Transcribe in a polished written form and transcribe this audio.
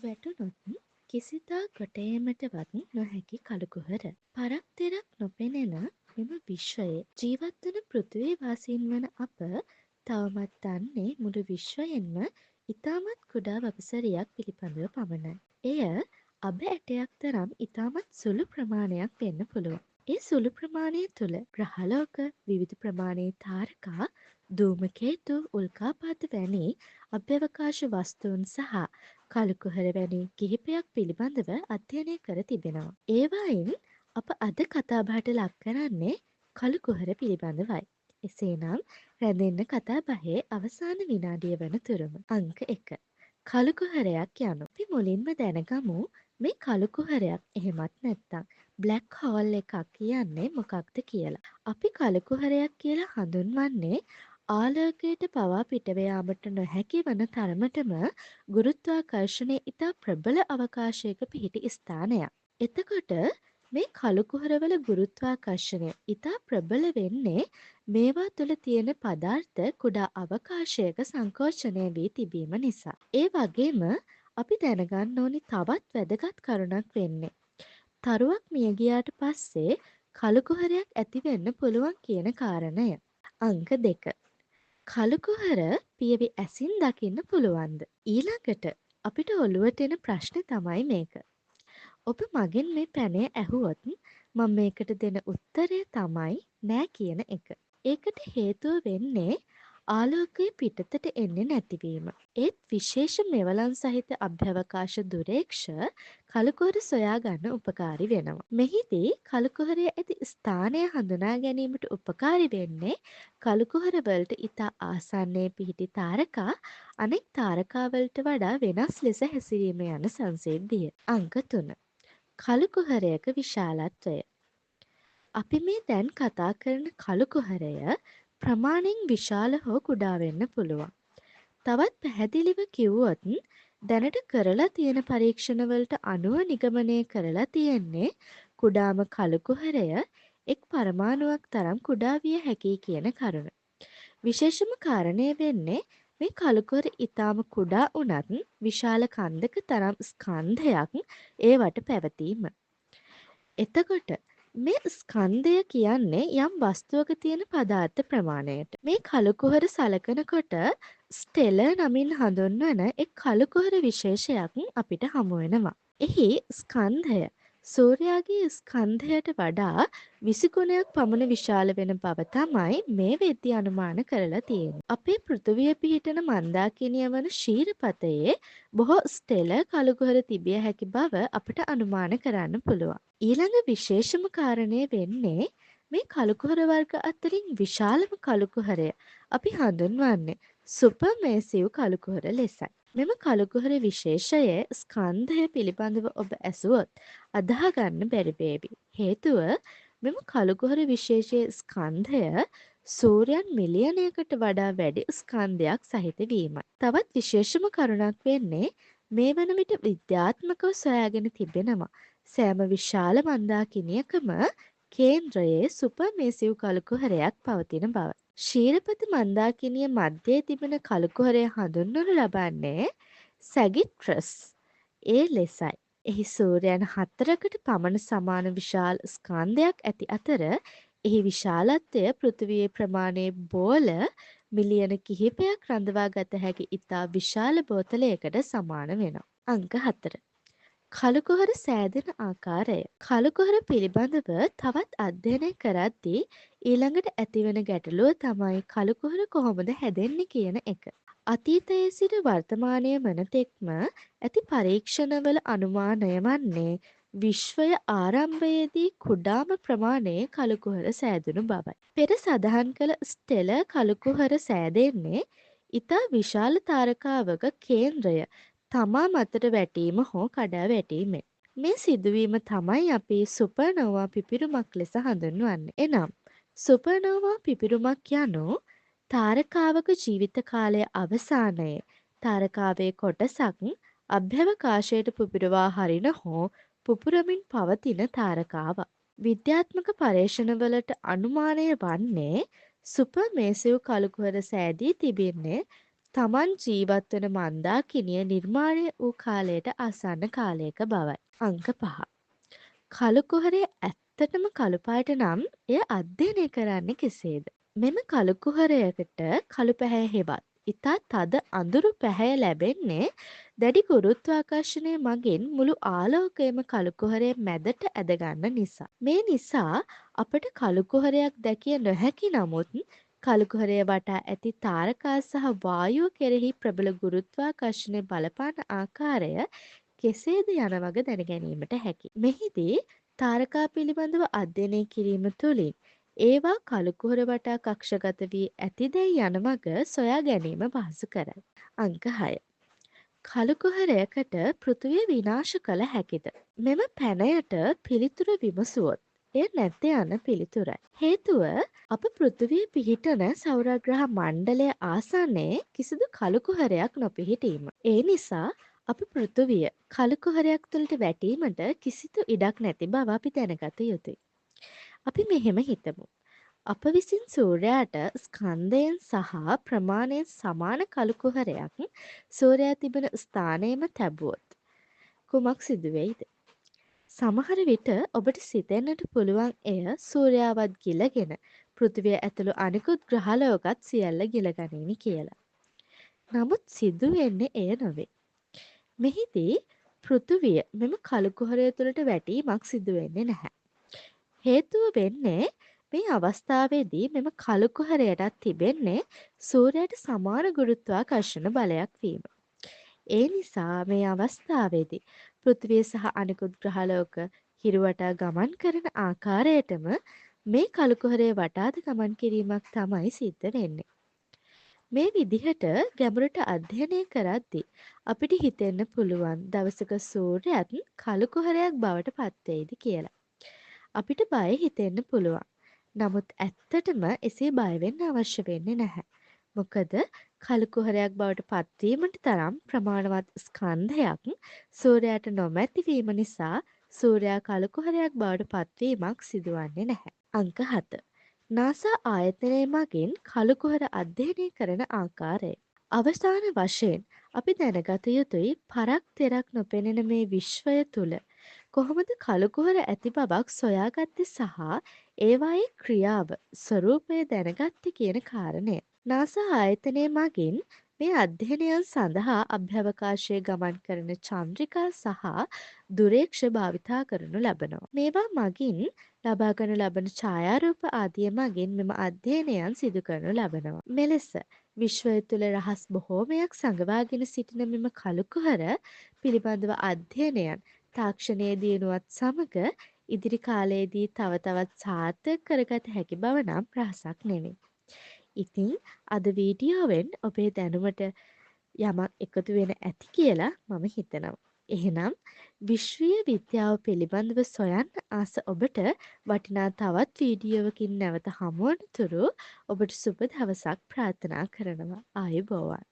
වැටුනොත් කිසිදා කොටේමටවත් නොහැකි කළුකුහර. පරක් තෙරක් නොපෙනෙන මෙම විශ්වයේ ජීවත්වන පෘථිවිවාසීන් වන අප තවමත් දන්නේ මුළු විශ්වයෙන්ම ඉතාමත් කුඩා වපසරියක් පිළිබඳව පමණයි. එය අබ ඇටයක් තරම් ඉතාමත් සුළු ප්‍රමාණයක් වෙන්න පුළුවන්. ඒ සුළු ප්‍රමාණය තුළ ග්‍රහලෝක, විවිධ ප්‍රමාණයේ තාරකා, ධූමකේතු, උල්කාපාත වැනි අභ්‍යවකාශ වස්තුන් සහ කළුකුහර වැනි කිහිපයක් පිළිබඳව අධ්‍යයනය කර තිබෙනවා. ඒවායින් අප අද කතාබහට ලක් කරන්නේ කළුකුහර පිළිබඳවයි. එසේනම් රැඳෙන්න කතාබහේ අවසාන විනාඩිය වන තුරුම. අංක 1. කළුකුහරයක් යනු. අපි මුලින්ම දැනගමු මේ කළුකුහරයක් එහෙමත් නැත්නම් බ්ලැක් හෝල් එකක් කියන්නේ මොකක්ද කියලා. අපි කළුකුහරයක් කියලා හඳුන්වන්නේ ආලෝකයට පවා පිටව යාමට නොහැකි වන තරමටම ගුරුත්වාකර්ෂණය ඉතා ප්‍රබල අවකාශයක පිහිටි ස්ථානයක්. එතකොට මේ කළුකුහරවල ගුරුත්වාකර්ෂණය ඉතා ප්‍රබල වෙන්නේ මේවා තුළ තියෙන පදාර්ථ කුඩා අවකාශයක සංකෝචනය වී තිබීම නිසා. ඒ වගේම අපි දැනගන්න ඕනි තවත් වැදගත් කරුණක් වෙන්නේ. තරුවක් මිය ගියාට පස්සේ කළුකුහරයක් ඇති වෙන්න පුළුවන් කියන කාරණය. අංක 2. කළුකුහර පියවි ඇසින් දකින්න පුළුවන්ද? ඊළඟට අපිට ඔළුවට එන ප්‍රශ්නේ තමයි මේක. ඔබ මගෙන් මේ පැනය ඇහුවොත් මම මේකට දෙන උත්තරය තමයි නෑ කියන එක. ඒකට හේතුව වෙන්නේ ආලෝකය පිටතට එන්නේ නැතිවීම. ඒත් විශේෂ මෙවලම් සහිත අභ්‍යවකාශ දුරේක්ෂ කළුකුහර සොයා ගන්න උපකාරී වෙනවා. මෙහිදී කළුකුහරයේ ඇති ස්ථානය හඳුනා ගැනීමට උපකාරී වෙන්නේ කළුකුහර වලට ඉතා ආසන්නයේ පිහිටි තාරකා අනෙක් තාරකා වලට වඩා වෙනස් ලෙස හැසිරීම යන සංසිද්ධිය. අංක 3. කළුකුහරයක විශාලත්වය. අපි මේ දැන් කතා කරන කළුකුහරය ප්‍රමාණයෙන් විශාල හෝ කුඩා වෙන්න පුළුවන්. තවත් පැහැදිලිව කිව්වොත් දැනට කරලා තියෙන පරීක්ෂණවලට අනුව නිගමනය කරලා තියෙන්නේ කුඩාම කළුකුහරය එක් පරමාණුවක් තරම් කුඩා විය හැකියි කියන කරුණ. විශේෂම කාරණය වෙන්නේ මේ කළුකුහර ඉතාම කුඩා වුණත් විශාල කන්දක තරම් ස්කන්ධයක් ඒවට පැවතීම. එතකොට මේ ස්කන්ධය කියන්නේ යම් වස්තුවක තියෙන පදාර්ථ ප්‍රමාණයට. මේ කළුකුහර සලකනකොට ස්ටෙලර් නමින් හඳුන්වන එක් කළුකුහර විශේෂයක් අපිට හමු වෙනවා. එහි ස්කන්ධය සූර්යාගේ ස්කන්ධයට වඩා 20 ගුණයක් පමණ විශාල වෙන බව තමයි මේ වෙද්දී අනුමාන කරලා තියෙන්නේ. අපේ පෘථිවිය පිහිටන මන්දාකිණිය වන ක්ෂීරපතයේ බොහෝ ස්ටෙලර් කළුකුහර තිබිය හැකි බව අපට අනුමාන කරන්න පුළුවන්. ඊළඟ විශේෂම කාරණය වෙන්නේ මේ කළුකුහර වර්ග අතරින් විශාලම කළුකුහරය අපි හඳුන්වන්නේ සුපර්මේසිව් කළුකුහර ලෙසයි. මෙම කළුකුහර විශේෂයේ ස්කන්ධය පිළිබඳව ඔබ ඇසුවොත් අදහා ගන්න බැරි වේවි. හේතුව මෙම කළුකුහර විශේෂයේ ස්කන්ධය සූර්යයන් මිලියනයකට වඩා වැඩි ස්කන්ධයක් සහිත වීමයි. තවත් විශේෂම කරුණක් වෙන්නේ මේ වන විට විද්‍යාත්මකව සොයාගෙන තිබෙනවා. සෑම විශාල මන්දාකිණියකම කේන්ද්‍රයේ සුපර්මේසිව් කළුකුහරයක් පවතින බව. ක්ෂීරපත මන්දාකිණිය මධ්‍යයේ තිබෙන කළුකුහරය හඳුන්වනු ලබන්නේ සැගිට්‍රස් ඒ ලෙසයි. එහි සූර්යයන් 4කට පමණ සමාන විශාල ස්කන්ධයක් ඇති අතර එහි විශාලත්වය පෘථිවියේ ප්‍රමාණයේ බෝල මිලියන කිහිපයක් රඳවා ගත හැකි ඉතා විශාල බෝතලයකට සමාන වෙනවා. අංක 4. කළුකුහර සෑදෙන ආකාරය. කළුකුහර පිළිබඳව තවත් අධ්‍යයනය කරද්දී ඊළඟට ඇතිවන ගැටලුව තමයි කළුකුහර කොහොමද හැදෙන්නේ කියන එක. අතීතයේ සිට වර්තමානය වන තෙක්ම ඇති පරීක්ෂණවල අනුමානය වන්නේ විශ්වය ආරම්භයේදී කුඩාම ප්‍රමාණයේ කළුකුහර සෑදුණු බවයි. පෙර සඳහන් කළ ස්ටෙලර් කළුකුහර සෑදෙන්නේ ඉතා විශාල තාරකාවක කේන්ද්‍රය තමා මතට වැටීම හෝ කඩා වැටීමෙන්. මේ සිදුවීම තමයි අපි සුපර්නෝවා පිපිරුමක් ලෙස හඳුන්වන්නේ. එනම් සුපර්නෝවා පිපිරුමක් යනු තාරකාවක ජීවිත කාලය අවසානයේ තාරකාවේ කොටසක් අභ්‍යවකාශයට පුපුරවා හරින හෝ පුපුරමින් පවතින තාරකාවක්. විද්‍යාත්මක පර්යේෂණවලට අනුමානය වන්නේ සුපර්මේසිව් කළුකුහර සෑදී තිබෙන්නේ තමන් ජීවත් වන මන්දාකිණිය නිර්මාණය වූ කාලයට ආසන්න කාලයක බවයි. අංක 5. කළු කුහරය ඇත්තටම කළු පාට නම් එය අධ්‍යයනය කරන්නේ කෙසේද? මෙම කළු කුහරයකට කළු පැහැය හෙවත් ඉතා තද අඳුරු පැහැය ලැබෙන්නේ දැඩි ගුරුත්වාකර්ෂණය මගින් මුළු ආලෝකයම කළු කුහරය මැදට ඇදගන්න නිසා. මේ නිසා අපට කළු කුහරයක් දැකිය නොහැකි නමුත් කළු කුහරය වටා ඇති තාරකා සහ වායුව කෙරෙහි ප්‍රබල ගුරුත්වාකර්ෂණය බලපාන ආකාරය කෙසේද යන වග දැනගැනීමට හැකි. මෙහිදී තාරකා පිළිබඳව අධ්‍යයනය කිරීම තුළින් ඒවා කළු කුහර වටා කක්ෂගත වී ඇතිදැයි යන මග සොයා ගැනීම පහසු කරයි. අංක 6. කළු කුහරයකට පෘථිවිය විනාශ කළ හැකිද? මෙම පැනයට පිළිතුර විමසුවොත් එය නැත යන පිළිතුරයි. හේතුව අප පෘථිවිය පිහිටන සෞරග්‍රහ මණ්ඩලය ආසන්නයේ කිසිදු කළු කුහරයක් නොපිහිටීම. ඒ නිසා අප පෘථිවිය කළු කුහරයක් තුළට වැටීමට කිසිදු ඉඩක් නැති බව අපි දැනගත යුතුයි. අපි මෙහෙම හිතමු. අප විසින් සූර්යාට ස්කන්ධයෙන් සහ ප්‍රමාණයෙන් සමාන කළු කුහරයක් සූර්යයා තිබෙන ස්ථානයේම තැබුවොත් කුමක් සිදුවෙයිද? සමහර විට ඔබට සිතෙන්නට පුළුවන් එය සූර්යාවත් ගිලගෙන පෘථිවිය ඇතුළු අනිකුත් ග්‍රහලෝකත් සියල්ල ගිලගනිමි කියලා. නමුත් සිදුවෙන්නේ එය නොවේ. මෙහිදී පෘථිවිය මෙම කළු කුහරය තුළට වැටීමක් සිදුවෙන්නේ නැහැ. හේතුව වෙන්නේ මේ අවස්ථාවේදී මෙම කළු කුහරයටත් තිබෙන්නේ සූර්යයට සමාන ගුරුත්වාකර්ෂණ බලයක් වීම. ඒ නිසා මේ අවස්ථාවේදී පෘථිවිය සහ අනෙකුත් ග්‍රහලෝක හිරු වටා ගමන් කරන ආකාරයටම මේ කළු කුහරය වටාද ගමන් කිරීමක් තමයි සිද්ධ වෙන්නේ. මේ විදිහට ගැඹුරට අධ්‍යයනය කරද්දී අපිට හිතෙන්න පුළුවන් දවසක සූර්යයත් කළු කුහරයක් බවට පත්වෙයිද කියලා. අපිට බය හිතෙන්න පුළුවන්. නමුත් ඇත්තටම එසේ බය වෙන්න අවශ්‍ය වෙන්නේ නැහැ. මොකද කළු කුහරයක් බවට පත්වීමට තරම් ප්‍රමාණවත් ස්කන්ධයක් සූර්යයාට නොමැති වීම නිසා සූර්යයා කළු කුහරයක් බවට පත්වීමක් සිදුවන්නේ නැහැ. අංක 7. නාසා ආයතනය මගින් කළු කුහර අධ්‍යයනය කරන ආකාරය. අවසාන වශයෙන් අපි දැනගත යුතුයි පරක් තෙරක් නොපෙනෙන මේ විශ්වය තුල කොහොමද කළු කුහර ඇති බවක් සොයාගත්තේ සහ ඒවායේ ක්‍රියාව ස්වරූපය දැනගත්තේ කියන කාරණය. නාසා ආයතනය මගින් මේ අධ්‍යයනයන් සඳහා අභ්‍යවකාශයේ ගමන් කරන චන්ද්‍රිකා සහ දුරේක්ෂ භාවිතා කරනු ලබනවා. මේවා මගින් ලබාගනු ලබන ඡායාරූප ආදිය මගින් මෙම අධ්‍යයනයන් සිදු කරනු ලබනවා. මෙලෙස විශ්වය තුළ රහස් බොහෝමයක් සඟවාගෙන සිටින මෙම කළු කුහර පිළිබඳව අධ්‍යයනයන් තාක්ෂණයේ දියුණුවත් සමග ඉදිරි කාලයේදී තව තවත් සාර්ථක කරගත හැකි බව නම් රහසක් නෙවෙයි. ඉතින් අද වීඩියෝවෙන් ඔබේ දැනුමට යමක් එකතු වෙන ඇති කියලා මම හිතනවා. එහෙනම් විශ්වීය විද්‍යාව පිළිබඳව සොයන්න ආස ඔබට වටිනා තවත් වීඩියෝවකින් නැවත හමුවන තුරු ඔබට සුබ දවසක් ප්‍රාර්ථනා කරනවා. ආයුබෝවන්.